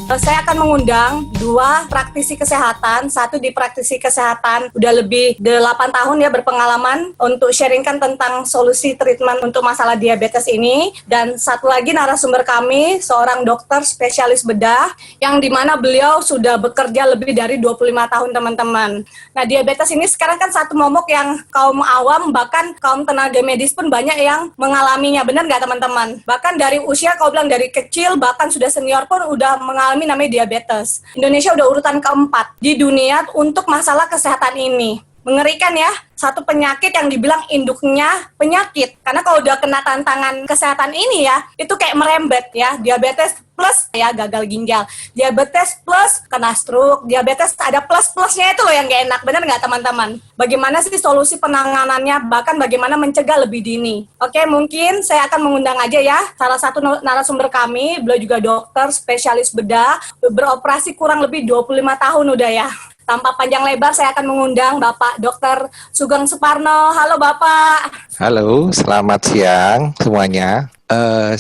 Saya akan mengundang 2 praktisi kesehatan, satu di praktisi kesehatan udah lebih 8 tahun ya berpengalaman untuk sharingkan tentang solusi treatment untuk masalah diabetes ini, dan satu lagi narasumber kami seorang dokter spesialis bedah yang dimana beliau sudah bekerja lebih dari 25 tahun teman-teman. Nah, diabetes ini sekarang kan satu momok yang kaum awam bahkan kaum tenaga medis pun banyak yang mengalaminya, benar nggak teman-teman? Bahkan dari usia kau bilang dari kecil bahkan sudah senior pun udah mengalami namanya diabetes. Indonesia udah urutan keempat di dunia untuk masalah kesehatan ini. Mengerikan ya, satu penyakit yang dibilang induknya penyakit. Karena kalau udah kena tantangan kesehatan ini ya, itu kayak merembet ya, diabetes plus ya gagal ginjal, diabetes plus kena stroke, diabetes ada plus-plusnya itu loh yang gak enak, benar nggak teman-teman? Bagaimana sih solusi penanganannya, bahkan bagaimana mencegah lebih dini? Oke, mungkin saya akan mengundang aja ya, salah satu narasumber kami, beliau juga dokter spesialis bedah, beroperasi kurang lebih 25 tahun udah ya. Tanpa panjang lebar, saya akan mengundang Bapak Dr. Sugeng Suparno. Halo Bapak. Halo, selamat siang semuanya.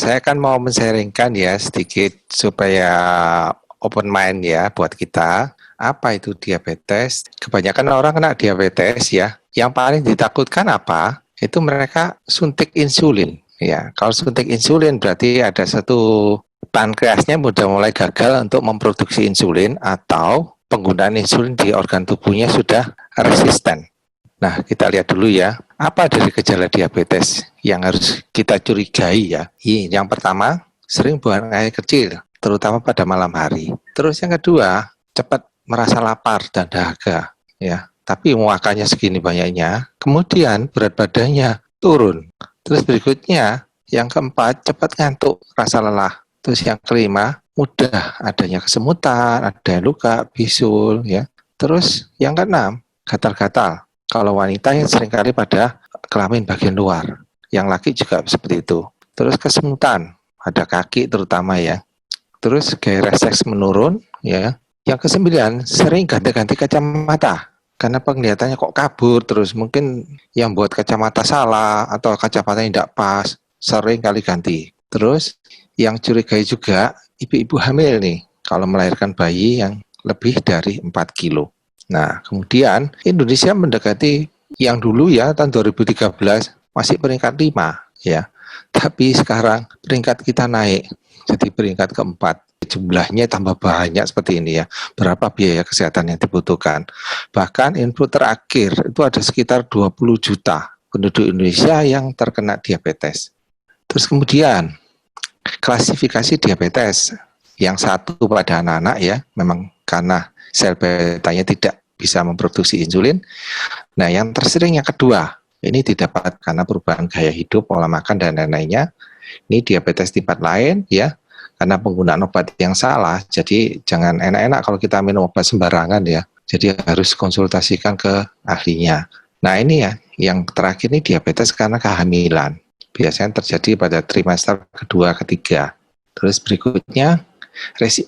Saya akan mau men-sharingkan ya sedikit supaya open mind ya buat kita. Apa itu diabetes? Kebanyakan orang kena diabetes ya. Yang paling ditakutkan apa? Itu mereka suntik insulin. Ya, kalau suntik insulin berarti ada satu pankreasnya sudah mulai gagal untuk memproduksi insulin atau penggunaan insulin di organ tubuhnya sudah resisten. Nah, kita lihat dulu ya, apa dari gejala diabetes yang harus kita curigai ya. Yang pertama, sering buang air kecil, terutama pada malam hari. Terus yang kedua, cepat merasa lapar dan dahaga ya. Tapi makannya segini banyaknya, kemudian berat badannya turun. Terus berikutnya, yang keempat, cepat ngantuk, rasa lelah. Terus yang kelima, mudah adanya kesemutan, ada luka, bisul, ya. Terus yang keenam, gatal-gatal. Kalau wanita yang seringkali pada kelamin bagian luar, yang laki juga seperti itu. Terus kesemutan, pada kaki terutama ya. Terus gairah seks menurun, ya. Yang kesembilan, sering ganti-ganti kacamata. Karena penglihatannya kok kabur, terus mungkin yang buat kacamata salah, atau kacamatanya tidak pas, sering kali ganti. Terus yang curigai juga, ibu-ibu hamil nih, kalau melahirkan bayi yang lebih dari 4 kilo. Nah, kemudian Indonesia mendekati yang dulu ya, tahun 2013, masih peringkat 5, ya. Tapi sekarang peringkat kita naik, jadi peringkat keempat. Jumlahnya tambah banyak seperti ini ya. Berapa biaya kesehatan yang dibutuhkan. Bahkan info terakhir, itu ada sekitar 20 juta penduduk Indonesia yang terkena diabetes. Terus kemudian, klasifikasi diabetes yang satu pada anak-anak ya, memang karena sel betanya tidak bisa memproduksi insulin. Nah, yang tersering yang kedua, ini didapat karena perubahan gaya hidup, pola makan dan lain-lainnya. Ini diabetes tingkat lain ya, karena penggunaan obat yang salah. Jadi jangan enak-enak kalau kita minum obat sembarangan ya. Jadi harus konsultasikan ke ahlinya. Nah, ini ya, yang terakhir ini diabetes karena kehamilan. Biasanya terjadi pada trimester kedua, ketiga. Terus berikutnya,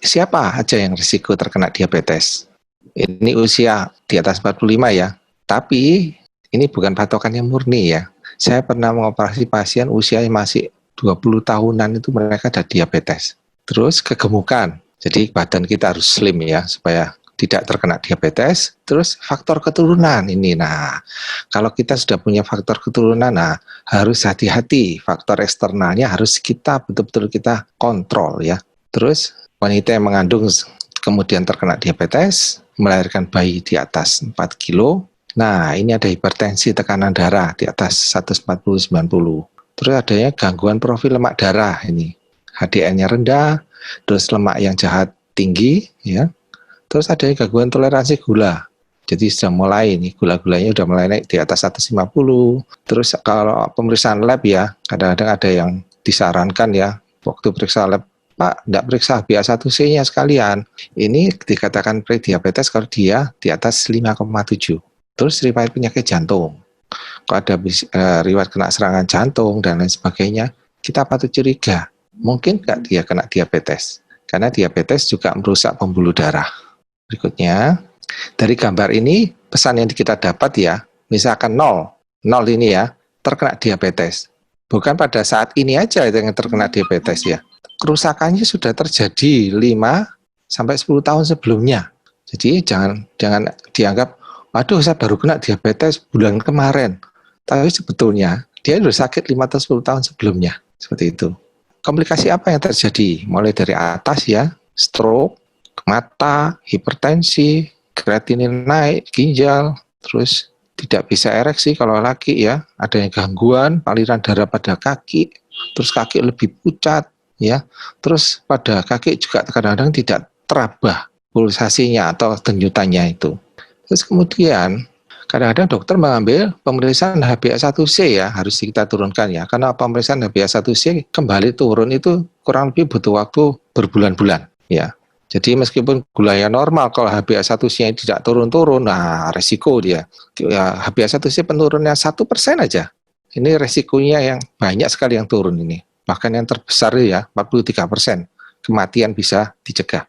siapa aja yang risiko terkena diabetes? Ini usia di atas 45 ya. Tapi ini bukan patokan yang murni ya. Saya pernah mengoperasi pasien usia masih 20 tahunan itu mereka ada diabetes. Terus kegemukan. Jadi badan kita harus slim ya supaya tidak terkena diabetes. Terus faktor keturunan ini. Nah, kalau kita sudah punya faktor keturunan, nah harus hati-hati. Faktor eksternalnya harus kita betul-betul kita kontrol ya. Terus wanita yang mengandung kemudian terkena diabetes, melahirkan bayi di atas 4 kilo. Nah, ini ada hipertensi, tekanan darah di atas 140/90. Terus adanya gangguan profil lemak darah ini. HDL-nya rendah, terus lemak yang jahat tinggi ya. Terus ada gangguan toleransi gula. Jadi sudah mulai nih, gula-gulanya sudah mulai naik di atas 150. Terus kalau pemeriksaan lab ya, kadang-kadang ada yang disarankan ya, waktu periksa lab, Pak, tidak periksa HbA1c-nya sekalian. Ini dikatakan prediabetes kalau dia di atas 5,7. Terus riwayat penyakit jantung. Kalau ada riwayat kena serangan jantung dan lain sebagainya, kita patut curiga. Mungkin nggak dia kena diabetes? Karena diabetes juga merusak pembuluh darah. Berikutnya, dari gambar ini pesan yang kita dapat ya, misalkan 0 ini ya, terkena diabetes. Bukan pada saat ini aja yang terkena diabetes ya. Kerusakannya sudah terjadi 5 sampai 10 tahun sebelumnya. Jadi jangan dianggap, waduh saya baru kena diabetes bulan kemarin. Tapi sebetulnya dia sudah sakit 5 atau 10 tahun sebelumnya. Seperti itu. Komplikasi apa yang terjadi? Mulai dari atas ya, stroke, mata, hipertensi, kreatinin naik, ginjal, terus tidak bisa ereksi kalau laki ya, adanya gangguan aliran darah pada kaki, terus kaki lebih pucat ya, terus pada kaki juga kadang-kadang tidak terabah pulsasinya atau denyutannya itu. Terus kemudian kadang-kadang dokter mengambil pemeriksaan HbA1c ya, harus kita turunkan ya, karena pemeriksaan HbA1c kembali turun itu kurang lebih butuh waktu berbulan-bulan ya. Jadi meskipun gulanya normal, kalau HbA1c tidak turun-turun, nah resiko dia. Ya, HbA1c penurunnya 1% aja. Ini resikonya yang banyak sekali yang turun ini. Bahkan yang terbesar ya 43%. Kematian bisa dicegah.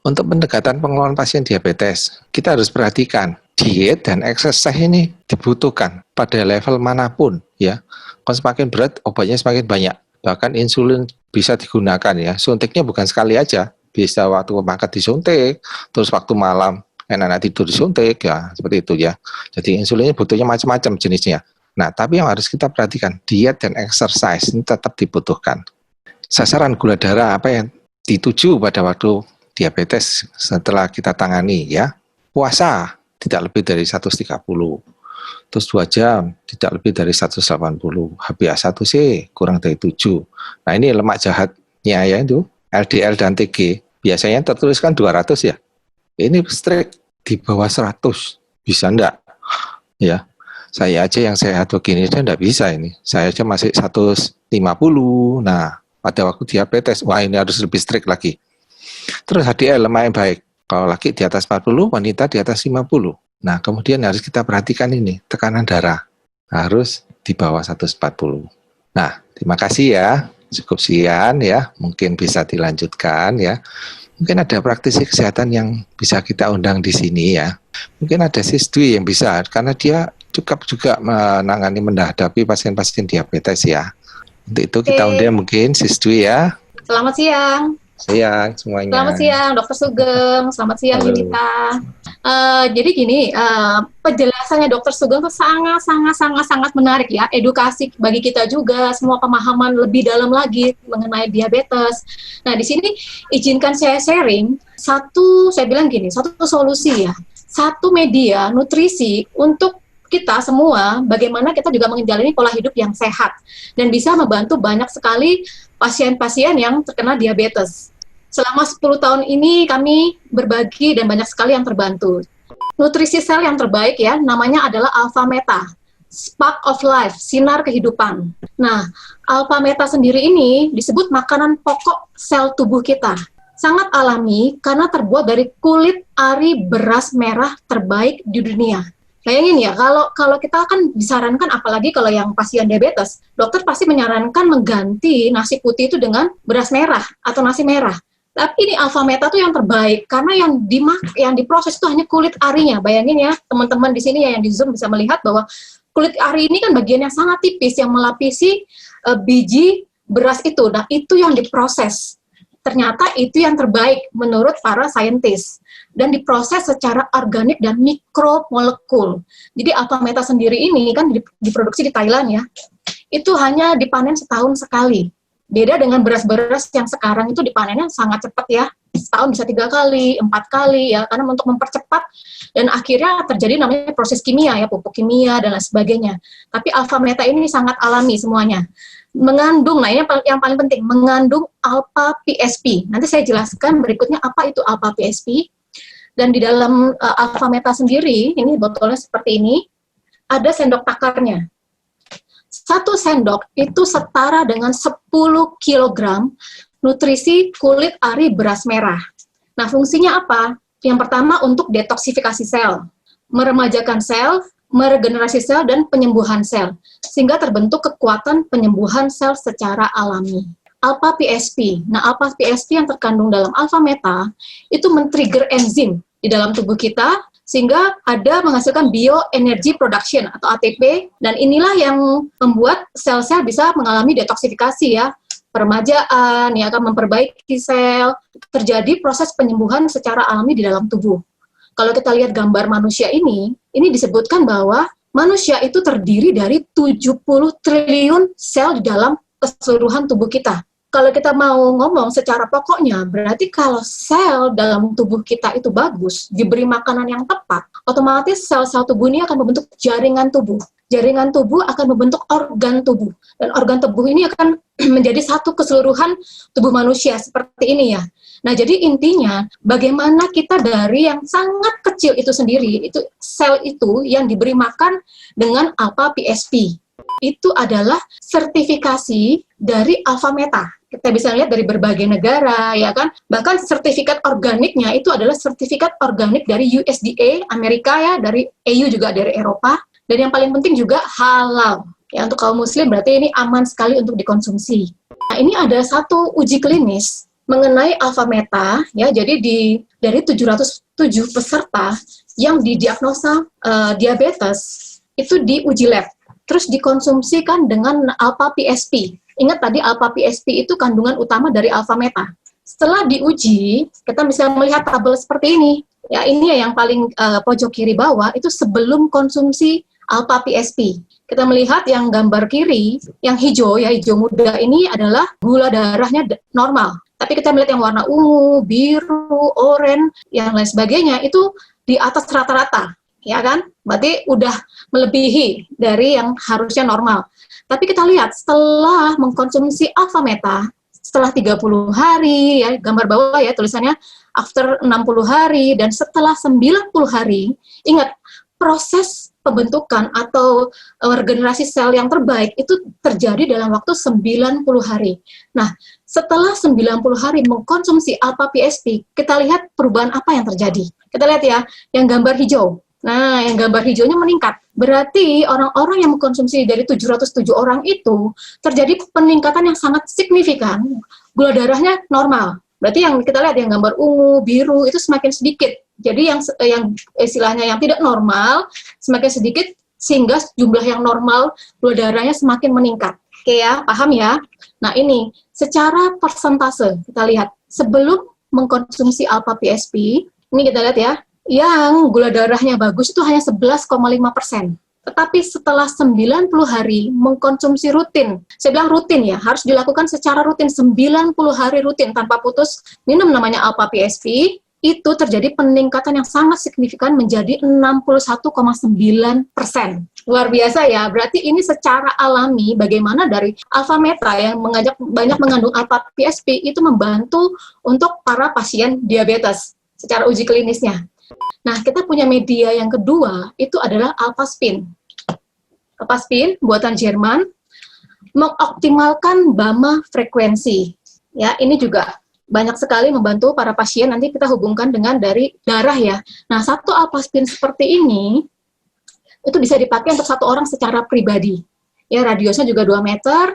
Untuk pendekatan pengelolaan pasien diabetes, kita harus perhatikan diet dan exercise ini dibutuhkan pada level manapun ya. Kalau semakin berat, obatnya semakin banyak. Bahkan insulin bisa digunakan ya. Suntiknya bukan sekali aja. Bisa waktu makan disuntik, terus waktu malam enak-enak tidur disuntik, ya seperti itu ya. Jadi insulinnya butuhnya macam-macam jenisnya. Nah, tapi yang harus kita perhatikan, diet dan exercise ini tetap dibutuhkan. Sasaran gula darah apa yang dituju pada waktu diabetes setelah kita tangani ya. Puasa tidak lebih dari 130. Terus 2 jam tidak lebih dari 180. HbA1c kurang dari 7. Nah, ini lemak jahatnya ya itu. LDL dan TG, biasanya tertuliskan 200 ya. Ini strict di bawah 100, bisa enggak? Ya, saya aja yang sehat begini aja enggak bisa ini. Saya aja masih 150. Nah, pada waktu diabetes, wah ini harus lebih strict lagi. Terus HDL lemak yang baik. Kalau laki di atas 40, wanita di atas 50. Nah, kemudian harus kita perhatikan ini, tekanan darah. Harus di bawah 140. Nah, terima kasih ya. Cukup sekian ya, mungkin bisa dilanjutkan ya. Mungkin ada praktisi kesehatan yang bisa kita undang di sini ya. Mungkin ada Sisdwi yang bisa, karena dia cukup juga menghadapi pasien-pasien diabetes ya. Untuk itu kita undang mungkin Sisdwi ya. Selamat siang. Siang semuanya. Selamat siang, Dr. Sugeng. Selamat siang, Yunita. Jadi gini, penjelasannya Dr. Sugeng itu sangat menarik ya. Edukasi bagi kita juga, semua pemahaman lebih dalam lagi mengenai diabetes. Nah, di sini izinkan saya sharing saya bilang gini, satu solusi ya, satu media nutrisi untuk kita semua, bagaimana kita juga menjalani pola hidup yang sehat dan bisa membantu banyak sekali pasien-pasien yang terkena diabetes. Selama 10 tahun ini kami berbagi dan banyak sekali yang terbantu. Nutrisi sel yang terbaik ya, namanya adalah Alpha Meta, Spark of Life, sinar kehidupan. Nah, Alpha Meta sendiri ini disebut makanan pokok sel tubuh kita. Sangat alami karena terbuat dari kulit ari beras merah terbaik di dunia. Bayangin ya, kalau kita kan disarankan, apalagi kalau yang pasien diabetes, dokter pasti menyarankan mengganti nasi putih itu dengan beras merah atau nasi merah. Tapi ini Alpha Meta tuh yang terbaik karena yang diproses itu hanya kulit arinya. Bayangin ya, teman-teman di sini ya yang di Zoom bisa melihat bahwa kulit ari ini kan bagian yang sangat tipis yang melapisi biji beras itu. Nah, itu yang diproses. Ternyata itu yang terbaik menurut para saintis dan diproses secara organik dan mikromolekul. Jadi Alpha Meta sendiri ini kan diproduksi di Thailand ya. Itu hanya dipanen setahun sekali. Beda dengan beras-beras yang sekarang itu dipanennya sangat cepat ya. Setahun bisa 3 kali, 4 kali ya, karena untuk mempercepat dan akhirnya terjadi namanya proses kimia ya, pupuk kimia dan lain sebagainya. Tapi Alpha Meta ini sangat alami semuanya. Mengandung, nah ini yang paling penting, mengandung alpha PSP. Nanti saya jelaskan berikutnya apa itu alpha PSP. Dan di dalam Alpha Meta sendiri, ini botolnya seperti ini, ada sendok takarnya. 1 sendok itu setara dengan 10 kg nutrisi kulit ari beras merah. Nah, fungsinya apa? Yang pertama untuk detoksifikasi sel, meremajakan sel, meregenerasi sel, dan penyembuhan sel, sehingga terbentuk kekuatan penyembuhan sel secara alami. Alpha PSP. Nah, Alpha PSP yang terkandung dalam Alpha Meta itu men-trigger enzim di dalam tubuh kita, sehingga ada menghasilkan bioenergy production atau ATP, dan inilah yang membuat sel-sel bisa mengalami detoksifikasi ya, peremajaan, ya kan, memperbaiki sel, terjadi proses penyembuhan secara alami di dalam tubuh. Kalau kita lihat gambar manusia ini disebutkan bahwa manusia itu terdiri dari 70 triliun sel di dalam keseluruhan tubuh kita. Kalau kita mau ngomong secara pokoknya, berarti kalau sel dalam tubuh kita itu bagus, diberi makanan yang tepat, otomatis sel-sel tubuh ini akan membentuk jaringan tubuh. Jaringan tubuh akan membentuk organ tubuh. Dan organ tubuh ini akan menjadi satu keseluruhan tubuh manusia, seperti ini ya. Nah, jadi intinya, bagaimana kita dari yang sangat kecil itu sendiri, itu sel itu yang diberi makan dengan alpha PSP. Itu adalah sertifikasi dari Alpha Meta. Kita bisa lihat dari berbagai negara, ya kan? Bahkan sertifikat organiknya itu adalah sertifikat organik dari USDA, Amerika ya, dari EU juga dari Eropa. Dan yang paling penting juga halal. Ya, untuk kaum muslim berarti ini aman sekali untuk dikonsumsi. Nah, ini ada satu uji klinis mengenai Alpha Meta, ya, jadi dari 707 peserta yang didiagnosa diabetes, itu diuji lab. Terus dikonsumsikan dengan alpha PSP. Ingat tadi alpha PSP itu kandungan utama dari Alpha Meta. Setelah diuji, kita bisa melihat tabel seperti ini. Ya, ini yang paling pojok kiri bawah itu sebelum konsumsi alpha PSP. Kita melihat yang gambar kiri, yang hijau ya, hijau muda ini adalah gula darahnya normal. Tapi kita melihat yang warna ungu, biru, oranye, yang lain sebagainya itu di atas rata-rata. Ya kan? Berarti udah melebihi dari yang harusnya normal. Tapi kita lihat setelah mengkonsumsi Alpha Meta, setelah 30 hari, ya, gambar bawah ya tulisannya, after 60 hari, dan setelah 90 hari, ingat, proses pembentukan atau regenerasi sel yang terbaik itu terjadi dalam waktu 90 hari. Nah, setelah 90 hari mengkonsumsi Alpha PSP, kita lihat perubahan apa yang terjadi. Kita lihat ya, yang gambar hijau. Nah, yang gambar hijaunya meningkat. Berarti orang-orang yang mengkonsumsi dari 707 orang itu terjadi peningkatan yang sangat signifikan. Gula darahnya normal. Berarti yang kita lihat yang gambar ungu, biru itu semakin sedikit. Jadi yang istilahnya yang tidak normal semakin sedikit sehingga jumlah yang normal gula darahnya semakin meningkat. Oke ya, paham ya? Nah, ini secara persentase kita lihat sebelum mengkonsumsi Alpha PSP, ini kita lihat ya, yang gula darahnya bagus itu hanya 11,5%. Tetapi setelah 90 hari mengkonsumsi rutin, saya bilang rutin ya, harus dilakukan secara rutin, 90 hari rutin tanpa putus minum namanya Alpha PSP, itu terjadi peningkatan yang sangat signifikan menjadi 61,9%. Luar biasa ya, berarti ini secara alami bagaimana dari Alpha Meta yang banyak mengandung Alpha PSP itu membantu untuk para pasien diabetes secara uji klinisnya. Nah, kita punya media yang kedua, itu adalah Alphaspin. Alphaspin, buatan Jerman, mengoptimalkan BAMA frekuensi. Ya, ini juga banyak sekali membantu para pasien, nanti kita hubungkan dengan dari darah ya. Nah, satu Alphaspin seperti ini, itu bisa dipakai untuk satu orang secara pribadi. Ya, radiusnya juga 2 meter,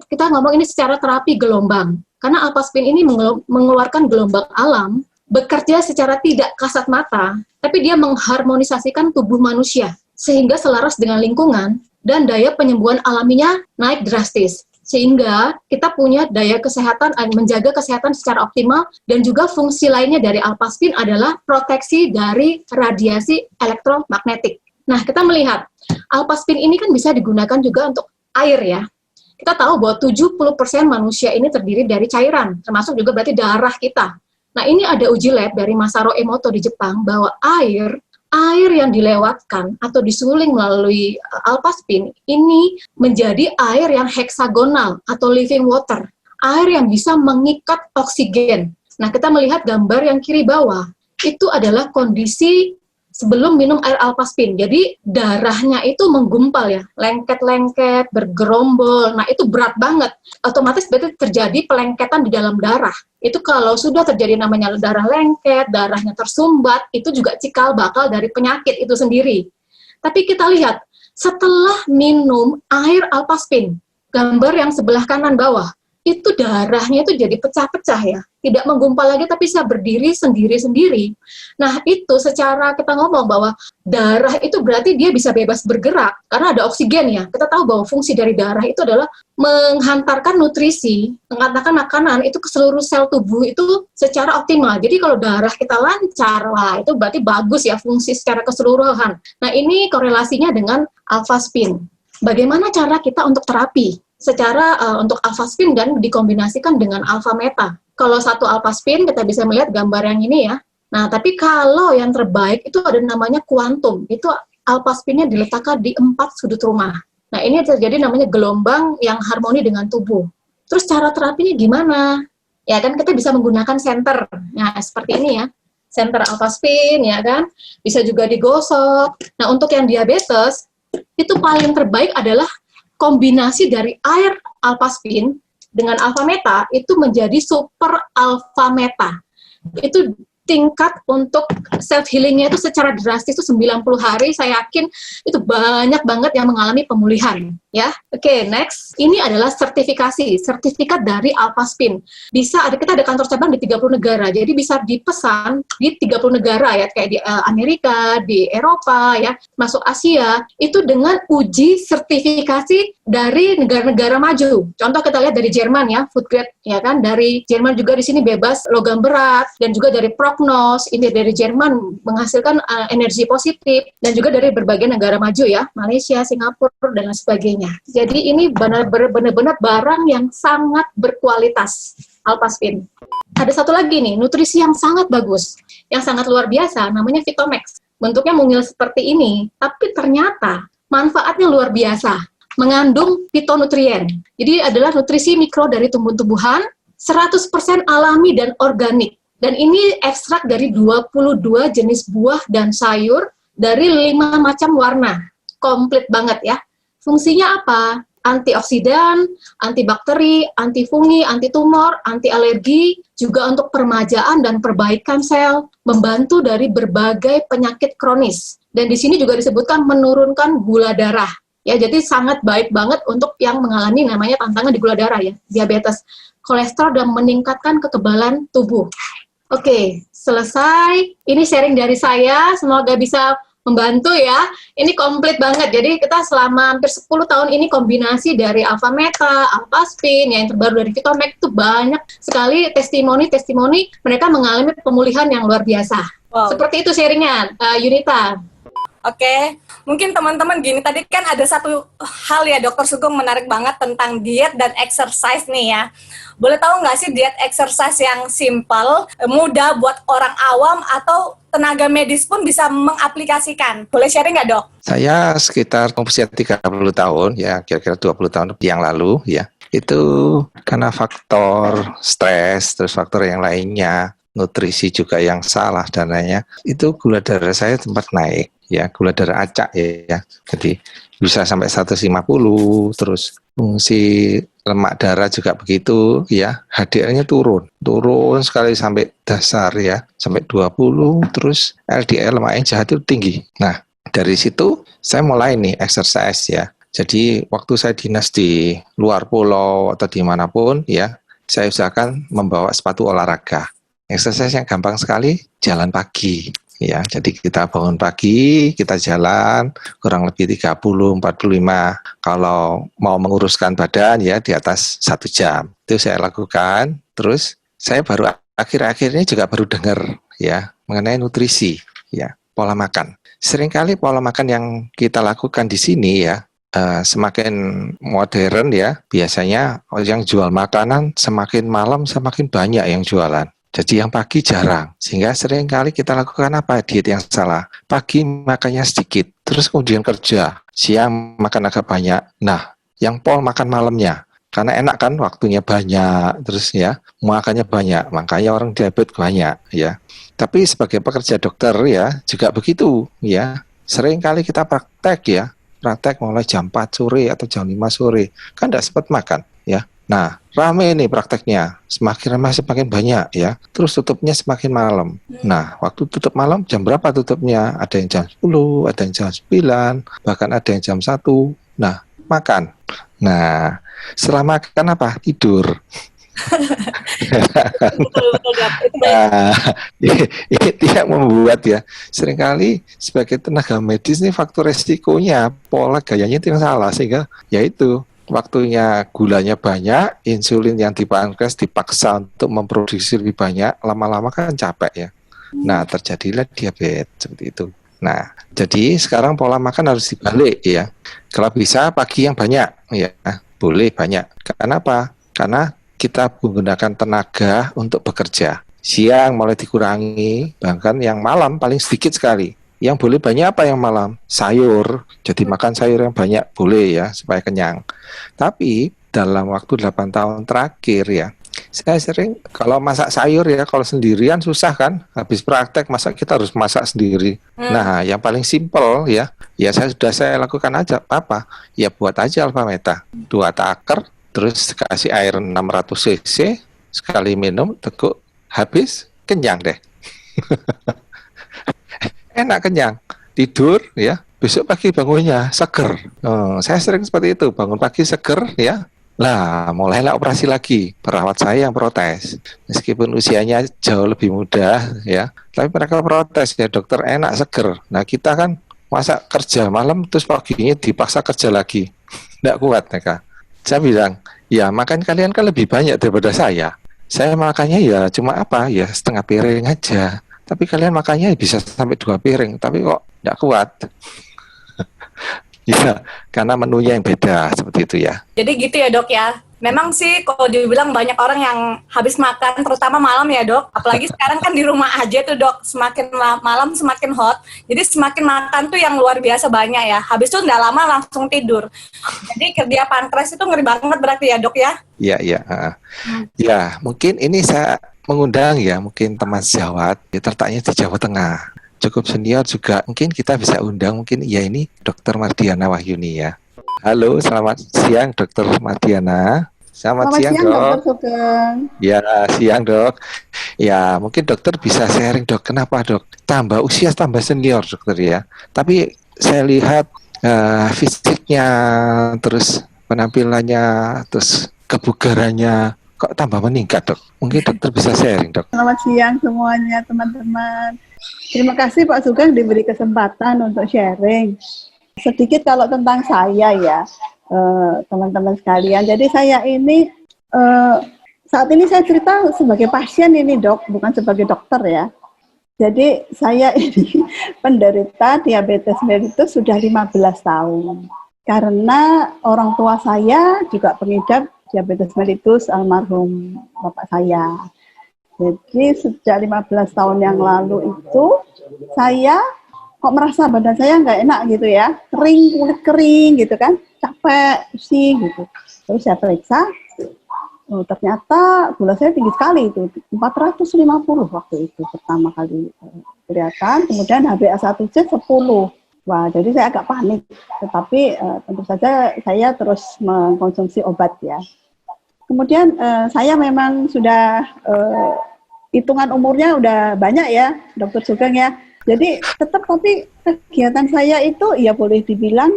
kita ngomong ini secara terapi gelombang. Karena Alphaspin ini mengeluarkan gelombang alam, bekerja secara tidak kasat mata, tapi dia mengharmonisasikan tubuh manusia, sehingga selaras dengan lingkungan, dan daya penyembuhan alaminya naik drastis. Sehingga kita punya daya kesehatan, menjaga kesehatan secara optimal, dan juga fungsi lainnya dari Alphaspin adalah proteksi dari radiasi elektromagnetik. Nah, kita melihat, Alphaspin ini kan bisa digunakan juga untuk air ya. Kita tahu bahwa 70% manusia ini terdiri dari cairan, termasuk juga berarti darah kita. Nah, ini ada uji lab dari Masaru Emoto di Jepang bahwa air yang dilewatkan atau disuling melalui Alphaspin ini menjadi air yang heksagonal atau living water, air yang bisa mengikat oksigen. Nah, kita melihat gambar yang kiri bawah, itu adalah kondisi sebelum minum air Alphaspin. Jadi darahnya itu menggumpal ya, lengket-lengket, bergerombol. Nah, itu berat banget. Otomatis berarti terjadi pelengketan di dalam darah. Itu kalau sudah terjadi namanya darah lengket, darahnya tersumbat, itu juga cikal bakal dari penyakit itu sendiri. Tapi kita lihat, setelah minum air Alphaspin, gambar yang sebelah kanan bawah, itu darahnya itu jadi pecah-pecah ya, tidak menggumpal lagi tapi bisa berdiri sendiri-sendiri. Nah itu secara kita ngomong bahwa darah itu berarti dia bisa bebas bergerak karena ada oksigen ya. Kita tahu bahwa fungsi dari darah itu adalah menghantarkan nutrisi, menghantarkan makanan itu ke seluruh sel tubuh itu secara optimal. Jadi kalau darah kita lancar, wah itu berarti bagus ya fungsi secara keseluruhan. Nah ini korelasinya dengan alpha spin. Bagaimana cara kita untuk terapi? Secara untuk alpha spin dan dikombinasikan dengan alpha meta. Kalau satu alpha spin kita bisa melihat gambar yang ini ya. Nah, tapi kalau yang terbaik itu ada namanya kuantum. Itu alpha spinnya diletakkan di 4 sudut rumah. Nah, ini terjadi namanya gelombang yang harmoni dengan tubuh. Terus cara terapinya gimana? Ya kan kita bisa menggunakan senter. Nah, seperti ini ya. Senter alpha spin ya kan. Bisa juga digosok. Nah, untuk yang diabetes itu paling terbaik adalah kombinasi dari air alpha spin dengan alpha meta itu menjadi super alpha meta. Itu tingkat untuk self healingnya itu secara drastis itu 90 hari, saya yakin itu banyak banget yang mengalami pemulihan ya. Oke, next. Ini adalah sertifikat dari alpha spin. Bisa kita ada kantor cabang di 30 negara. Jadi bisa dipesan di 30 negara ya, kayak di Amerika, di Eropa ya, masuk Asia, itu dengan uji sertifikasi dari negara-negara maju. Contoh kita lihat dari Jerman ya, food grade ya kan, dari Jerman juga di sini bebas logam berat, dan juga dari Prognos, ini dari Jerman menghasilkan energi positif, dan juga dari berbagai negara maju ya, Malaysia, Singapura, dan lain sebagainya. Jadi ini benar-benar barang yang sangat berkualitas, alpha spin. Ada satu lagi nih, nutrisi yang sangat bagus, yang sangat luar biasa, namanya Vitomax. Bentuknya mungil seperti ini, tapi ternyata manfaatnya luar biasa. Mengandung fitonutrien. Jadi adalah nutrisi mikro dari tumbuh-tumbuhan, 100% alami dan organik. Dan ini ekstrak dari 22 jenis buah dan sayur dari 5 macam warna. Komplit banget ya. Fungsinya apa? Antioksidan, antibakteri, antifungi, antitumor, anti alergi, juga untuk peremajaan dan perbaikan sel, membantu dari berbagai penyakit kronis. Dan di sini juga disebutkan menurunkan gula darah. Ya, jadi sangat baik banget untuk yang mengalami namanya tantangan di gula darah ya, diabetes, kolesterol, dan meningkatkan kekebalan tubuh. Oke, selesai. Ini sharing dari saya, semoga bisa membantu ya. Ini komplit banget. Jadi kita selama hampir 10 tahun ini kombinasi dari alpha meta, alpha spin, yang terbaru dari Vitomax itu banyak sekali testimoni mereka mengalami pemulihan yang luar biasa. Wow. Seperti itu sharingnya, Yunita. Oke, mungkin teman-teman gini, tadi kan ada satu hal ya Dokter Sugeng menarik banget tentang diet dan exercise nih ya. Boleh tahu nggak sih diet exercise yang simple, mudah buat orang awam atau tenaga medis pun bisa mengaplikasikan? Boleh sharing nggak dok? Saya sekitar usia 30 tahun, ya kira-kira 20 tahun yang lalu ya. Itu karena faktor stres, terus faktor yang lainnya, nutrisi juga yang salah dan lainnya, itu gula darah saya sempat naik. Ya, gula darah acak ya. Jadi bisa sampai 150, terus fungsi lemak darah juga begitu ya. HDL-nya turun sekali sampai dasar ya, sampai 20, terus LDL lemak jahat itu tinggi. Nah, dari situ saya mulai nih exercise ya. Jadi waktu saya dinas di luar pulau atau dimanapun ya, saya usahakan membawa sepatu olahraga. Exercise yang gampang sekali, jalan pagi. Ya, jadi kita bangun pagi, kita jalan kurang lebih 30-45. Kalau mau menguruskan badan ya di atas 1 jam. Itu saya lakukan. Terus saya baru akhir-akhir ini juga baru dengar ya mengenai nutrisi ya, pola makan. Seringkali pola makan yang kita lakukan di sini ya semakin modern ya. Biasanya yang jual makanan semakin malam semakin banyak yang jualan. Jadi yang pagi jarang, sehingga sering kali kita lakukan apa? Diet yang salah. Pagi makannya sedikit, terus kemudian kerja, siang makan agak banyak. Nah, yang pol makan malamnya, karena enak kan waktunya banyak, terus ya makannya banyak, makanya orang diabetes banyak ya. Tapi sebagai pekerja dokter ya juga begitu ya. Sering kali kita praktek mulai jam 4 sore atau jam 5 sore, kan tidak sempat makan ya. Nah, rame nih prakteknya, semakin ramai semakin banyak ya, terus tutupnya semakin malam. Nah, waktu tutup malam jam berapa tutupnya? Ada yang jam 10, ada yang jam 9, bahkan ada yang jam 1. Nah, makan. Nah, setelah makan apa? Tidur. Betul, Dok. Itu baik. Nah, ini tidak membuat ya. Seringkali sebagai tenaga medis nih faktor resikonya, pola gayanya itu yang salah sehingga yaitu waktunya gulanya banyak, insulin yang di pankreas dipaksa untuk memproduksi lebih banyak, lama-lama kan capek ya. Nah, terjadilah diabetes seperti itu. Nah, jadi sekarang pola makan harus dibalik ya. Kalau bisa pagi yang banyak ya, boleh banyak. Kenapa? Karena kita menggunakan tenaga untuk bekerja. Siang mulai dikurangi, bahkan yang malam paling sedikit sekali. Yang boleh banyak apa yang malam? Sayur. Jadi makan sayur yang banyak boleh ya, supaya kenyang. Tapi dalam waktu 8 tahun terakhir ya, saya sering kalau masak sayur ya, kalau sendirian susah kan. Habis praktek masa kita harus masak sendiri. Nah, yang paling simpel ya, ya saya lakukan aja apa? Ya buat aja Alfameta. 2 taker, terus kasih air 600 cc, sekali minum, teguk, habis, kenyang deh. Enak kenyang, tidur ya, besok pagi bangunnya seger. Saya sering seperti itu, bangun pagi seger ya. Lah, mulailah operasi lagi. Perawat saya yang protes. Meskipun usianya jauh lebih muda ya, tapi mereka protes ya, dokter enak seger. Nah, kita kan masa kerja malam terus paginya dipaksa kerja lagi. Nggak kuat mereka. Saya bilang, ya makan kalian kan lebih banyak daripada saya. Saya makannya ya cuma apa, ya setengah piring aja. Tapi kalian makannya bisa sampai 2 piring, tapi kok nggak kuat. Ya, karena menunya yang beda, seperti itu ya. Jadi gitu ya, Dok ya. Memang sih kalau dibilang banyak orang yang habis makan, terutama malam ya, Dok. Apalagi sekarang kan di rumah aja tuh, Dok. Semakin malam semakin hot. Jadi semakin makan tuh yang luar biasa banyak ya. Habis itu nggak lama langsung tidur. Jadi kerja pankreas itu ngeri banget berarti ya, Dok ya. Ya, ya. Ya, mungkin ini saya mengundang ya, mungkin teman sejawat, ya, tertaknya di Jawa Tengah. Cukup senior juga, mungkin kita bisa undang, mungkin ya ini Dr. Mardiana Wahyuni ya. Halo, selamat siang Dr. Mardiana. Selamat siang, Dok. Dr. Sugeng. Ya, siang Dok. Ya, mungkin dokter bisa sharing Dok, kenapa Dok? Tambah usia, tambah senior dokter ya. Tapi saya lihat fisiknya, terus penampilannya, terus kebugarannya, kok tambah meningkat Dok? Mungkin dokter bisa sharing Dok. Selamat siang semuanya teman-teman. Terima kasih Pak Sugeng diberi kesempatan untuk sharing. Sedikit kalau tentang saya ya, teman-teman sekalian. Jadi saya ini, saat ini saya cerita sebagai pasien ini Dok, bukan sebagai dokter ya. Jadi saya ini penderita diabetes mellitus sudah 15 tahun. Karena orang tua saya juga pengidap diabetes mellitus, almarhum bapak saya. Jadi sejak 15 tahun yang lalu itu saya kok merasa badan saya nggak enak gitu ya, kering, kulit kering gitu kan, capek, pusing gitu. Terus saya periksa, ternyata gula saya tinggi sekali itu, 450 waktu itu pertama kali kelihatan, kemudian HbA1c 10. Wah, jadi saya agak panik, tetapi tentu saja saya terus mengkonsumsi obat ya. Kemudian saya memang sudah hitungan umurnya udah banyak ya, Dokter Sugeng ya. Jadi tetap tapi kegiatan saya itu ya boleh dibilang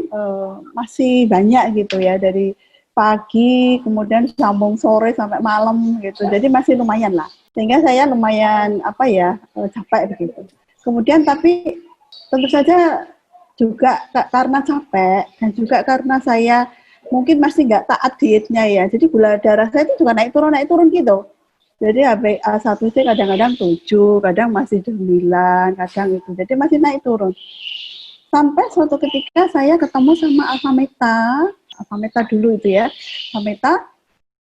masih banyak gitu ya, dari pagi kemudian sambung sore sampai malam gitu. Jadi masih lumayan lah. Sehingga saya lumayan capek begitu. Kemudian tapi tentu saja juga karena capek dan juga karena saya mungkin masih nggak taat dietnya ya. Jadi gula darah saya itu juga naik turun gitu. Jadi HbA1c kadang-kadang 7, kadang masih 9, kadang itu. Jadi masih naik turun. Sampai suatu ketika saya ketemu sama Alfameta dulu itu ya. Alfameta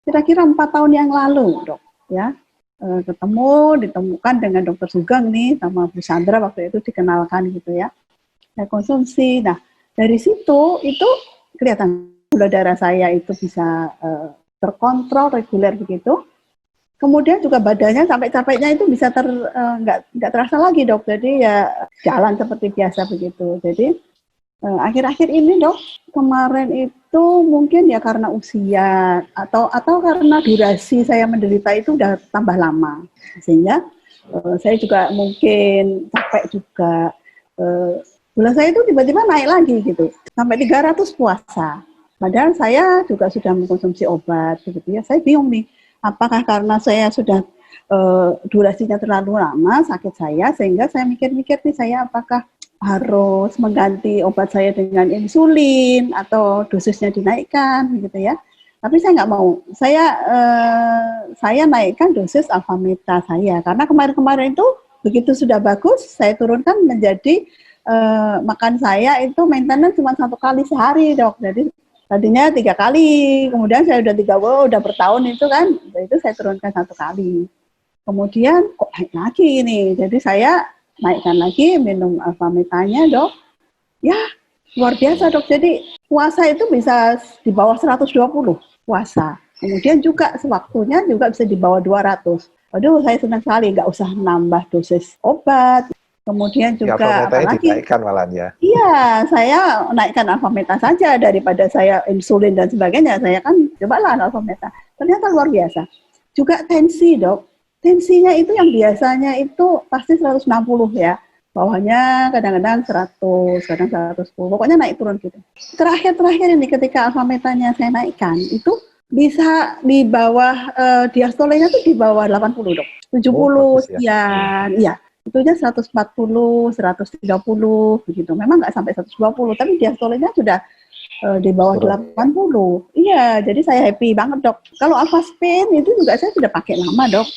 kira-kira 4 tahun yang lalu, Dok, ya. Ditemukan dengan Dokter Sugeng nih sama Bu Sandra waktu itu dikenalkan gitu ya. Saya konsumsi. Nah, dari situ itu kelihatan gula darah saya itu bisa terkontrol reguler begitu. Kemudian juga badannya sampai capeknya itu bisa nggak terasa lagi Dok. Jadi ya jalan seperti biasa begitu. Jadi akhir-akhir ini Dok, kemarin itu mungkin ya karena usia atau karena durasi saya menderita itu udah tambah lama. Sehingga saya juga mungkin capek juga. Gula saya itu tiba-tiba naik lagi gitu. Sampai 300 puasa. Padahal saya juga sudah mengkonsumsi obat, begitu ya. Saya bingung nih, apakah karena saya sudah durasinya terlalu lama sakit saya, sehingga saya mikir-mikir nih, saya apakah harus mengganti obat saya dengan insulin atau dosisnya dinaikkan, gitu ya. Tapi saya nggak mau. Saya naikkan dosis Alfameta saya, karena kemarin-kemarin itu begitu sudah bagus, saya turunkan menjadi makan saya itu maintenance cuma 1 kali sehari, Dok. Jadi tadinya 3 kali, kemudian saya udah bertahun itu kan, itu saya turunkan 1 kali. Kemudian kok naik lagi ini, jadi saya naikkan lagi minum Alfametanya, Dok. Ya, luar biasa, Dok. Jadi puasa itu bisa di bawah 120 puasa. Kemudian juga sewaktunya juga bisa di bawah 200. Aduh, saya senang sekali, nggak usah nambah dosis obat. Kemudian juga apalagi dinaikkan malah ya. Iya, saya naikkan Alfameta saja daripada saya insulin dan sebagainya. Saya kan cobalah Alfameta. Ternyata luar biasa. Juga tensi, Dok. Tensinya itu yang biasanya itu pasti 160 ya. Bawahnya kadang-kadang 100, kadang 110. Pokoknya naik turun gitu. Terakhir ini ketika Alfametanya saya naikkan, itu bisa di bawah diastolenya tuh di bawah 80, Dok. 70 sekian. Iya. Itunya 140, 130 begitu. Memang nggak sampai 120, tapi diastolenya sudah di bawah 80. Iya, jadi saya happy banget, Dok. Kalau Alphaspin itu juga saya sudah pakai lama, Dok.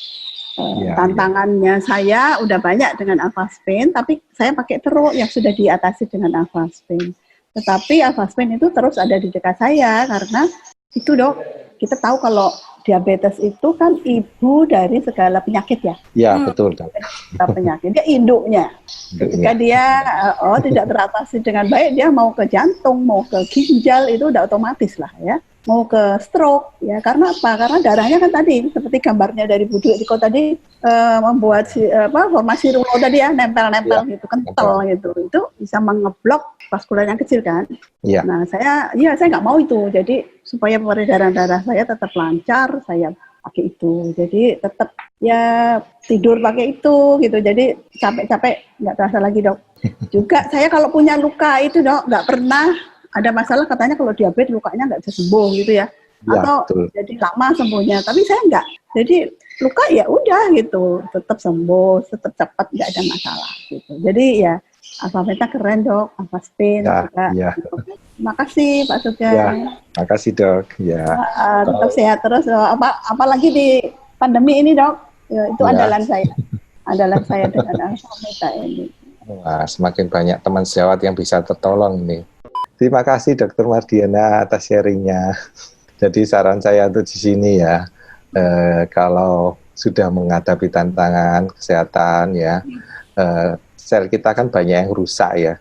Tantangannya saya udah banyak dengan Alphaspin, tapi saya pakai terus yang sudah diatasi dengan Alphaspin. Tetapi Alphaspin itu terus ada di dekat saya karena itu, Dok, kita tahu kalau diabetes itu kan ibu dari segala penyakit ya. Iya, betul, Dok. Penyakit, dia induknya. Ketika dia tidak teratasi dengan baik, dia mau ke jantung, mau ke ginjal, itu udah otomatis lah ya. Mau ke stroke ya, karena apa? Karena darahnya kan tadi seperti gambarnya dari Bu Diko tadi membuat formasi rulo tadi ya, nempel-nempel gitu, kental gitu. Itu bisa mengeblok vaskular yang kecil kan. Iya. Nah, saya nggak mau itu. Jadi supaya peredaran darah saya tetap lancar, saya pakai itu. Jadi tetap ya tidur pakai itu gitu. Jadi capek-capek nggak terasa lagi, Dok. Juga saya kalau punya luka itu, Dok, nggak pernah ada masalah, katanya kalau diabetes lukanya nggak bisa sembuh gitu ya. Atau jadi lama sembuhnya. Tapi saya nggak. Jadi luka ya udah gitu, tetap sembuh, tetap cepat, nggak ada masalah gitu. Jadi ya Alfameta keren, Dok, Alphaspin juga. Ya. Makasih Pak Sugeng. Ya, makasih, Dok. Ya. Tetap sehat terus. Apalagi di pandemi ini, Dok, ya, itu andalan saya. Andalan saya dengan Alfameta ini. Wah, semakin banyak teman sejawat yang bisa tertolong nih. Terima kasih Dr. Mardiana atas sharingnya. Jadi saran saya untuk di sini ya, kalau sudah menghadapi tantangan kesehatan ya, sel kita kan banyak yang rusak ya,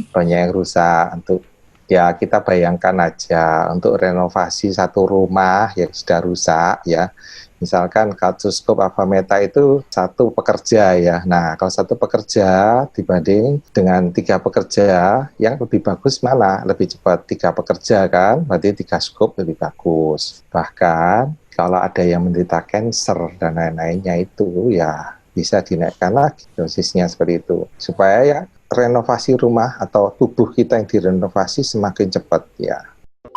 banyak yang rusak. Untuk ya kita bayangkan aja untuk renovasi satu rumah yang sudah rusak ya. Misalkan Kartuskop Alfameta itu 1 pekerja ya. Nah, kalau 1 pekerja dibanding dengan 3 pekerja, yang lebih bagus mana? Lebih cepat 3 pekerja kan? Berarti 3 skop lebih bagus. Bahkan kalau ada yang menderita cancer dan lain-lainnya itu ya bisa dinaikkan lagi dosisnya seperti itu. Supaya ya renovasi rumah atau tubuh kita yang direnovasi semakin cepat ya.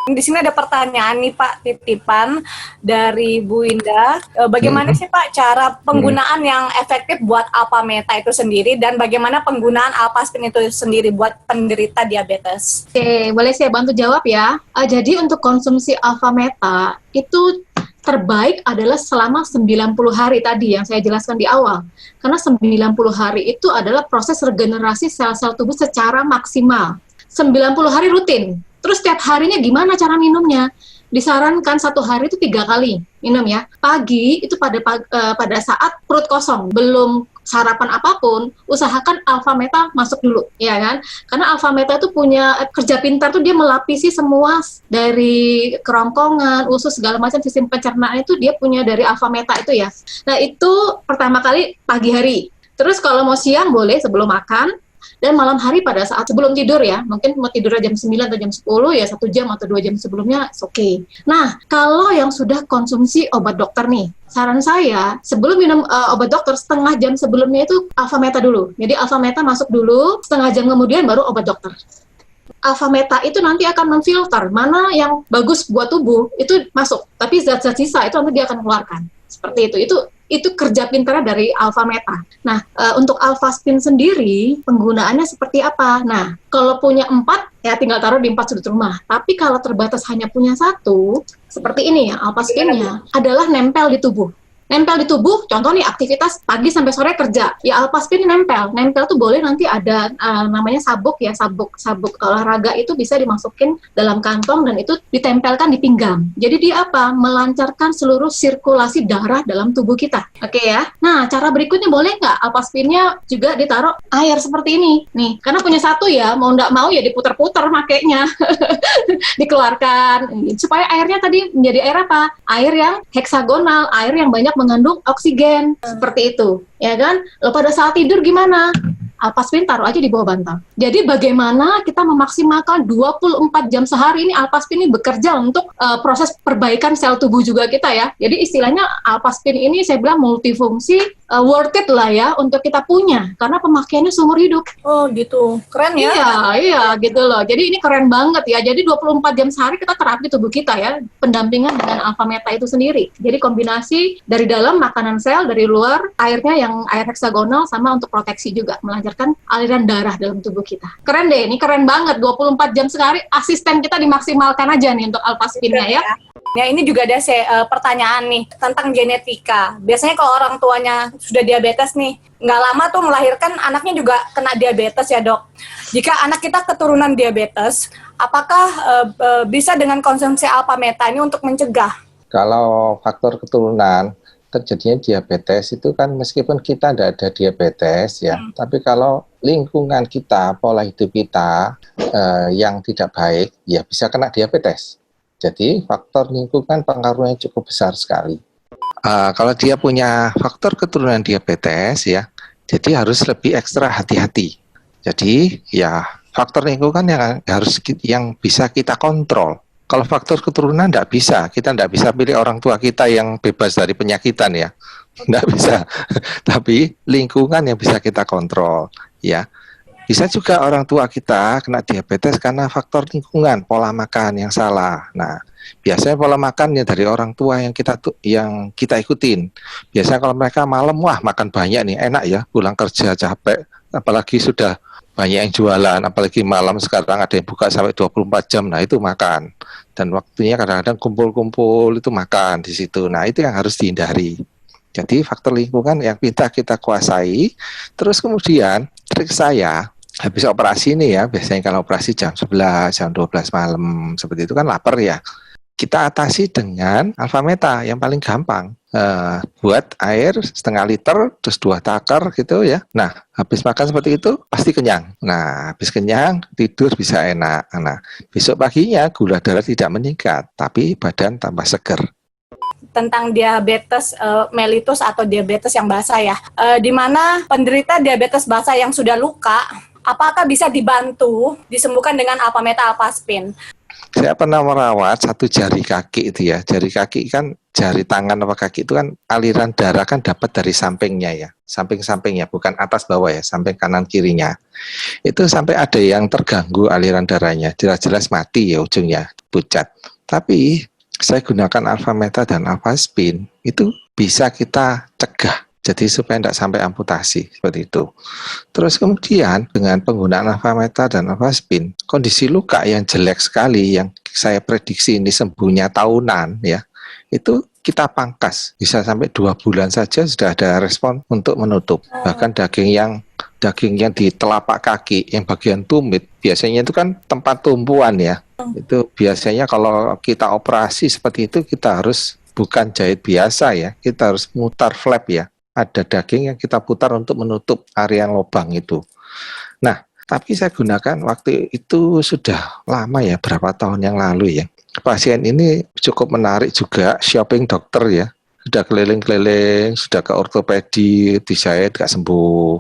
Di sini ada pertanyaan nih Pak, titipan dari Bu Indah. Bagaimana sih Pak cara penggunaan yang efektif buat Alfameta itu sendiri dan bagaimana penggunaan Alphaspin itu sendiri buat penderita diabetes? Oke, boleh saya bantu jawab ya. Jadi untuk konsumsi Alfameta itu terbaik adalah selama 90 hari tadi yang saya jelaskan di awal. Karena 90 hari itu adalah proses regenerasi sel-sel tubuh secara maksimal. 90 hari rutin. Terus setiap harinya gimana cara minumnya? Disarankan 1 hari itu 3 kali minum ya. Pagi itu pada saat perut kosong, belum sarapan apapun, usahakan Alfameta masuk dulu, ya kan? Karena Alfameta itu punya kerja pintar tuh, dia melapisi semua dari kerongkongan, usus segala macam sistem pencernaan itu dia punya dari Alfameta itu ya. Nah itu pertama kali pagi hari. Terus kalau mau siang boleh sebelum makan. Dan malam hari pada saat sebelum tidur ya, mungkin mau tidur jam 9 atau jam 10 ya 1 jam atau 2 jam sebelumnya, oke. Nah, kalau yang sudah konsumsi obat dokter nih, saran saya sebelum minum obat dokter setengah jam sebelumnya itu Alfameta dulu. Jadi Alfameta masuk dulu, setengah jam kemudian baru obat dokter. Alpha Meta itu nanti akan memfilter mana yang bagus buat tubuh itu masuk, tapi zat-zat sisa itu nanti dia akan keluarkan. Seperti itu kerja pintarnya dari Alpha Meta. Nah, untuk Alpha Spin sendiri penggunaannya seperti apa? Nah, kalau punya 4 ya tinggal taruh di 4 sudut rumah. Tapi kalau terbatas hanya punya 1, seperti ini ya, Alpha Spin-nya adalah nempel di tubuh. Nempel di tubuh, contoh nih aktivitas pagi sampai sore kerja, ya Alpha Spin nempel tuh boleh nanti ada namanya sabuk ya, sabuk olahraga itu bisa dimasukin dalam kantong dan itu ditempelkan di pinggang. Jadi dia apa? Melancarkan seluruh sirkulasi darah dalam tubuh kita. Oke ya. Nah, cara berikutnya boleh nggak Alpha Spin-nya juga ditaruh air seperti ini? Nih, karena punya 1 ya, mau nggak mau ya diputar-putar makainya. Dikeluarkan supaya airnya tadi menjadi air apa? Air yang heksagonal, air yang banyak mengandung oksigen, seperti itu, ya kan? Lalu pada saat tidur gimana? Alpha Spin taruh aja di bawah bantal. Jadi bagaimana kita memaksimalkan 24 jam sehari ini Alpha Spin ini bekerja untuk proses perbaikan sel tubuh juga kita ya. Jadi istilahnya Alpha Spin ini saya bilang multifungsi, worth it lah ya untuk kita punya karena pemakaiannya seumur hidup. Oh gitu, keren ya. Iya gitu loh. Jadi ini keren banget ya. Jadi 24 jam sehari kita terapi tubuh kita ya, pendampingan dengan Alpha Meta itu sendiri. Jadi kombinasi dari dalam makanan sel, dari luar airnya yang air heksagonal sama untuk proteksi juga, melancarkan aliran darah dalam tubuh kita. Keren deh, ini keren banget. 24 jam sehari asisten kita dimaksimalkan aja nih untuk Alpha Spin-nya ya. Ya ini juga ada pertanyaan nih tentang genetika. Biasanya kalau orang tuanya sudah diabetes nih, nggak lama tuh melahirkan anaknya juga kena diabetes ya dok. Jika anak kita keturunan diabetes, apakah bisa dengan konsumsi Alpha Meta ini untuk mencegah? Kalau faktor keturunan terjadinya diabetes itu kan meskipun kita tidak ada diabetes ya, tapi kalau lingkungan kita, pola hidup kita yang tidak baik, ya bisa kena diabetes. Jadi faktor lingkungan pengaruhnya cukup besar sekali. Kalau dia punya faktor keturunan diabetes ya, jadi harus lebih ekstra hati-hati. Jadi ya faktor lingkungan yang bisa kita kontrol. Kalau faktor keturunan tidak bisa, kita tidak bisa pilih orang tua kita yang bebas dari penyakitan ya, tidak bisa. Tapi lingkungan yang bisa kita kontrol ya. Bisa juga orang tua kita kena diabetes karena faktor lingkungan, pola makan yang salah. Nah, biasanya pola makannya dari orang tua yang kita ikutin. Biasanya kalau mereka malam, wah makan banyak nih, enak ya, pulang kerja capek, apalagi sudah banyak yang jualan, apalagi malam sekarang ada yang buka sampai 24 jam, nah itu makan. Dan waktunya kadang-kadang kumpul-kumpul itu makan di situ. Nah, itu yang harus dihindari. Jadi faktor lingkungan yang kita kuasai. Terus kemudian trik saya habis operasi ini ya, biasanya kalau operasi jam 11, jam 12 malam seperti itu kan lapar ya. Kita atasi dengan Alpha Meta yang paling gampang. Buat air setengah liter, terus 2 takar gitu ya. Nah, habis makan seperti itu pasti kenyang. Nah, habis kenyang tidur bisa enak. Nah, besok paginya gula darah tidak meningkat, tapi badan tambah seger. Tentang diabetes mellitus atau diabetes yang basah ya, di mana penderita diabetes basah yang sudah luka, apakah bisa dibantu disembuhkan dengan Alpha Meta Alpha Spin? Saya pernah merawat satu jari kaki itu ya. Jari kaki kan, jari tangan apa kaki itu kan aliran darah kan dapat dari sampingnya ya. Samping-sampingnya, bukan atas bawah ya, samping kanan kirinya. Itu sampai ada yang terganggu aliran darahnya. Jelas-jelas mati ya ujungnya, pucat. Tapi saya gunakan Alpha Meta dan Alpha Spin, itu bisa kita cegah. Jadi supaya tidak sampai amputasi, seperti itu. Terus kemudian dengan penggunaan Alpha Meta dan Alpha Spin, kondisi luka yang jelek sekali, yang saya prediksi ini sembuhnya tahunan ya, itu kita pangkas. Bisa sampai 2 bulan saja sudah ada respon untuk menutup. Bahkan daging yang di telapak kaki, yang bagian tumit, biasanya itu kan tempat tumpuan ya. Itu biasanya kalau kita operasi seperti itu, kita harus bukan jahit biasa ya, kita harus mutar flap ya. Ada daging yang kita putar untuk menutup area lubang itu. Nah, tapi saya gunakan waktu itu sudah lama ya, berapa tahun yang lalu ya. Pasien ini cukup menarik juga, shopping dokter ya. Sudah keliling-keliling, sudah ke ortopedi, dijahit gak sembuh.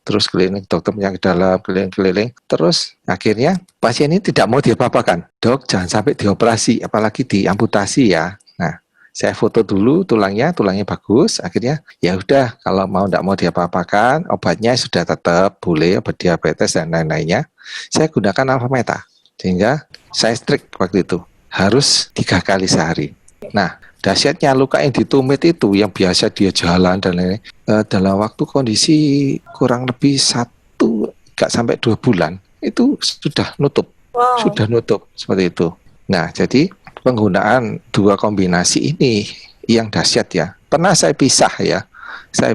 Terus keliling dokter penyakit dalam, keliling-keliling. Terus akhirnya pasien ini tidak mau diapa-apakan. Dok, jangan sampai dioperasi, apalagi diamputasi ya. Nah, Saya foto dulu tulangnya bagus. Akhirnya ya udah, kalau tidak mau diapa-apakan, obatnya sudah tetap boleh, obat diabetes dan lain-lainnya. Saya gunakan Alfameta, sehingga saya strict waktu itu harus 3 kali sehari. Nah, dahsyatnya luka yang ditumit itu, yang biasa dia jalan dan lain-lain, dalam waktu kondisi kurang lebih 1 sampai 2 bulan itu sudah nutup. Wow. Sudah nutup seperti itu. Nah, jadi penggunaan 2 kombinasi ini yang dahsyat ya. Pernah saya pisah ya. Saya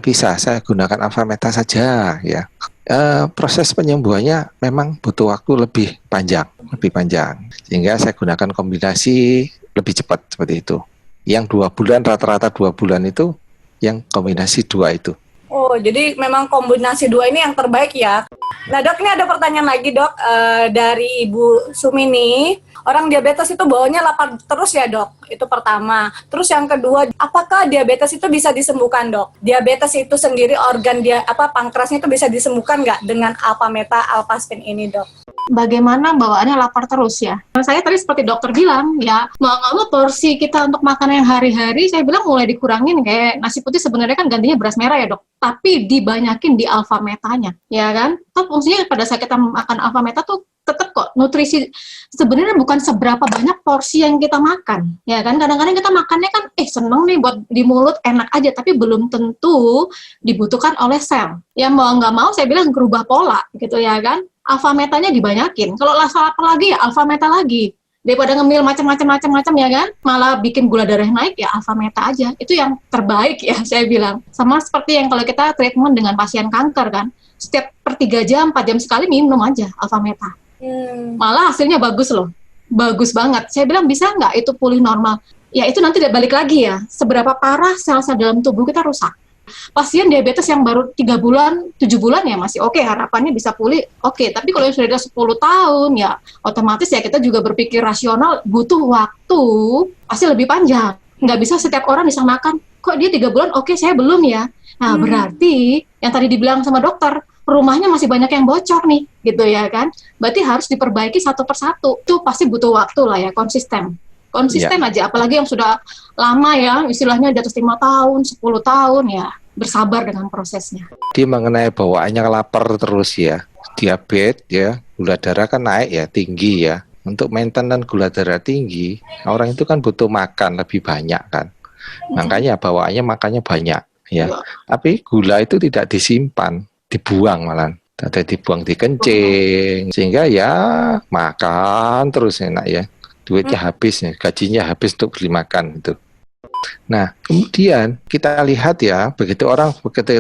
gunakan Alfameta saja ya. Proses penyembuhannya memang butuh waktu lebih panjang. Sehingga saya gunakan kombinasi lebih cepat seperti itu. Yang 2 bulan, rata-rata 2 bulan itu yang kombinasi 2 itu. Oh, jadi memang kombinasi 2 ini yang terbaik ya. Nah dok, ini ada pertanyaan lagi dok, dari Ibu Sumini. Orang diabetes itu bawaannya lapar terus ya dok, itu pertama. Terus yang kedua, apakah diabetes itu bisa disembuhkan dok? Diabetes itu sendiri organ pankreasnya itu bisa disembuhkan nggak dengan Alfameta Alpastin ini dok? Bagaimana bawaannya lapar terus ya? Saya tadi seperti dokter bilang ya, mau nggak mau porsi kita untuk makanan yang hari-hari, saya bilang mulai dikurangin. Kayak nasi putih sebenarnya kan gantinya beras merah ya dok, tapi dibanyakin di Alfametanya, ya kan? Tapi fungsinya pada saat kita makan Alfameta tuh tetap kok nutrisi, sebenarnya bukan seberapa banyak porsi yang kita makan, ya kan? Kadang-kadang kita makannya kan seneng nih buat di mulut, enak aja, tapi belum tentu dibutuhkan oleh sel. Ya mau nggak mau saya bilang berubah pola gitu ya kan? Alfametanya dibanyakin. Kalau lapar lagi ya Alfameta lagi. Daripada ngemil macam-macam ya kan, malah bikin gula darah naik, ya Alfameta aja. Itu yang terbaik ya saya bilang. Sama seperti yang kalau kita treatment dengan pasien kanker kan, setiap per 3 jam, 4 jam sekali minum aja Alfameta. Malah hasilnya bagus loh. Bagus banget. Saya bilang bisa nggak itu pulih normal? Ya itu nanti balik lagi ya, seberapa parah sel-sel dalam tubuh kita rusak. Pasien diabetes yang baru 3 bulan, 7 bulan ya masih oke, harapannya bisa pulih, oke. Tapi kalau yang sudah 10 tahun ya otomatis ya kita juga berpikir rasional, butuh waktu pasti lebih panjang. Nggak bisa setiap orang bisa makan, kok dia 3 bulan oke, saya belum ya. Nah berarti yang tadi dibilang sama dokter, rumahnya masih banyak yang bocor nih, gitu ya kan. Berarti harus diperbaiki satu persatu. Itu pasti butuh waktu lah ya, konsisten aja, apalagi yang sudah lama ya, istilahnya di atas 5 tahun, 10 tahun ya, bersabar dengan prosesnya. Dia mengenai bawaannya lapar terus ya, diabetes ya, gula darah kan naik ya, tinggi ya. Untuk maintenance gula darah tinggi, orang itu kan butuh makan lebih banyak kan. Makanya bawaannya makannya banyak ya. Tapi gula itu tidak disimpan, dibuang malah. Ada dibuang di kencing, sehingga ya makan terus enak ya. Duitnya habis, gajinya habis untuk beli makan itu. Nah, kemudian kita lihat ya, begitu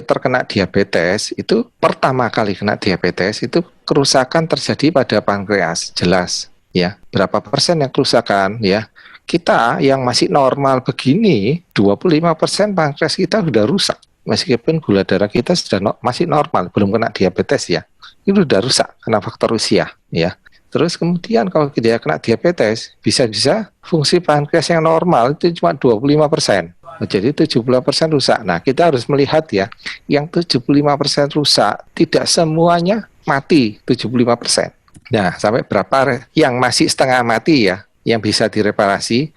terkena diabetes, itu pertama kali kena diabetes itu kerusakan terjadi pada pankreas, jelas ya. Berapa persen yang kerusakan ya? Kita yang masih normal begini, 25% pankreas kita sudah rusak. Meskipun gula darah kita sudah masih normal, belum kena diabetes ya. Itu sudah rusak karena faktor usia ya. Terus kemudian kalau dia kena diabetes, bisa-bisa fungsi pankreas yang normal itu cuma 25%. Jadi 70% rusak. Nah, kita harus melihat ya, yang 75% rusak, tidak semuanya mati 75%. Nah, sampai berapa yang masih setengah mati ya, yang bisa direparasi,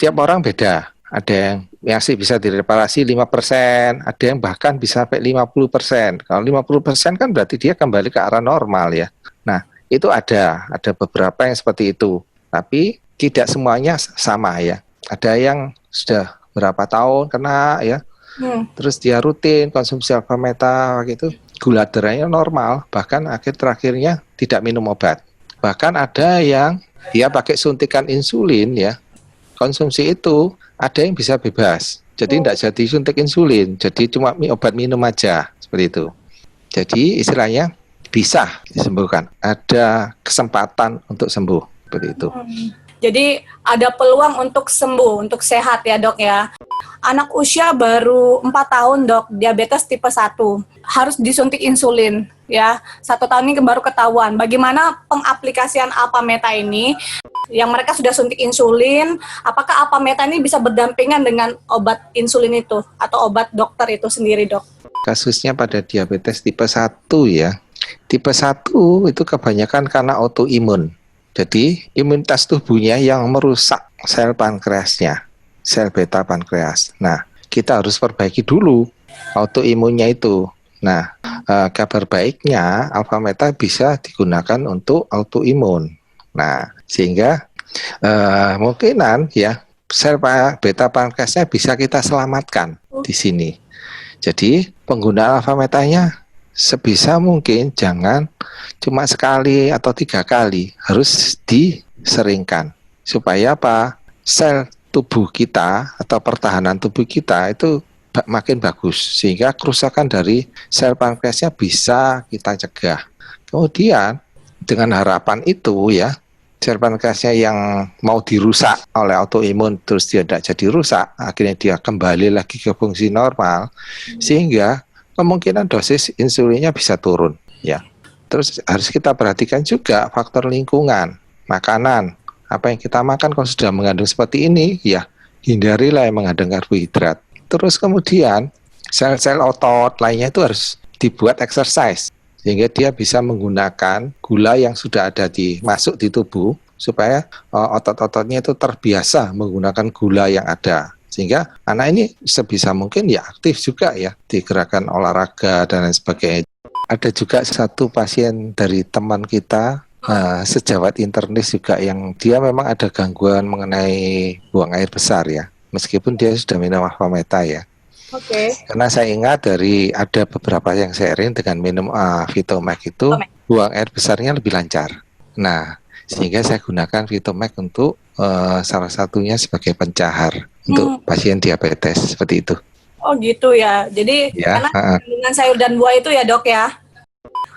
tiap orang beda. Ada yang masih bisa direparasi 5%, ada yang bahkan bisa sampai 50%. Kalau 50% kan berarti dia kembali ke arah normal ya. Nah, itu ada beberapa yang seperti itu, tapi tidak semuanya sama ya. Ada yang sudah berapa tahun kena ya, terus dia rutin konsumsi Alfameta gitu, gula darahnya normal, bahkan terakhirnya tidak minum obat. Bahkan ada yang dia pakai suntikan insulin ya, konsumsi itu ada yang bisa bebas, jadi tidak jadi suntik insulin, jadi cuma obat minum aja seperti itu. Jadi istilahnya bisa disembuhkan, ada kesempatan untuk sembuh seperti itu. Jadi ada peluang untuk sembuh, untuk sehat ya dok ya. Anak usia baru 4 tahun dok, diabetes tipe 1, harus disuntik insulin ya. 1 tahun ini baru ketahuan. Bagaimana pengaplikasian Alfameta ini? Yang mereka sudah suntik insulin, apakah Alfameta ini bisa berdampingan dengan obat insulin itu atau obat dokter itu sendiri dok? Kasusnya pada diabetes tipe 1 ya. Tipe 1 itu kebanyakan karena autoimun. Jadi imunitas tubuhnya yang merusak sel pankreasnya. sel beta pankreas. Nah, kita harus perbaiki dulu autoimunnya itu. Nah, kabar baiknya alfa meta bisa digunakan untuk autoimun. Nah, sehingga mungkinan ya sel beta pankreasnya bisa kita selamatkan di sini. Jadi penggunaan alfa metanya sebisa mungkin jangan cuma sekali atau 3 kali, harus diseringkan supaya apa? Sel tubuh kita atau pertahanan tubuh kita itu makin bagus, sehingga kerusakan dari sel pankreasnya bisa kita cegah. Kemudian dengan harapan itu ya, sel pankreasnya yang mau dirusak oleh autoimun terus dia tidak jadi rusak, akhirnya dia kembali lagi ke fungsi normal, sehingga kemungkinan dosis insulinnya bisa turun ya. Terus harus kita perhatikan juga faktor lingkungan, makanan, apa yang kita makan kalau sudah mengandung seperti ini ya, hindarilah yang mengandung karbohidrat. Terus kemudian sel-sel otot lainnya itu harus dibuat exercise sehingga dia bisa menggunakan gula yang sudah ada masuk di tubuh supaya otot-ototnya itu terbiasa menggunakan gula yang ada, sehingga anak ini sebisa mungkin ya aktif juga ya di gerakan olahraga dan lain sebagainya. Ada juga satu pasien dari teman kita, sejawat internis juga, yang dia memang ada gangguan mengenai buang air besar ya. Meskipun dia sudah minum alfa meta ya. Oke. Karena saya ingat ada beberapa yang sharing dengan minum Vitomax itu buang air besarnya lebih lancar. Nah, sehingga saya gunakan Vitomax untuk salah satunya sebagai pencahar untuk pasien diabetes seperti itu. Oh gitu ya. Jadi Ya, karena kandungan sayur dan buah itu ya dok ya.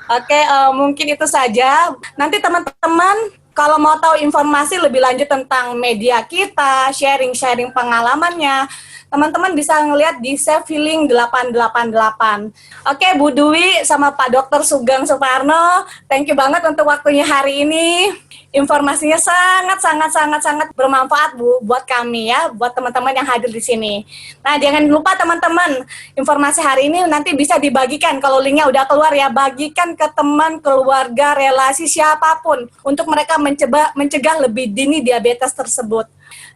Oke, mungkin itu saja. Nanti teman-teman kalau mau tahu informasi lebih lanjut tentang media kita, sharing-sharing pengalamannya, teman-teman bisa ngelihat di Self Healing 888. Oke, Bu Dwi sama Pak Dr. Sugeng Suparno, thank you banget untuk waktunya hari ini. Informasinya sangat bermanfaat Bu buat kami ya, buat teman-teman yang hadir di sini. Nah, jangan lupa teman-teman, informasi hari ini nanti bisa dibagikan kalau linknya udah keluar ya, bagikan ke teman, keluarga, relasi siapapun untuk mereka mencegah lebih dini diabetes tersebut.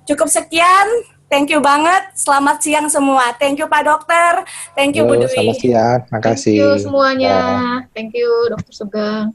Cukup sekian. Thank you banget. Selamat siang semua. Thank you Pak Dokter. Thank you Bu Dwi. Selamat siang. Makasih. Thank you semuanya. Thank you Dr. Sugeng.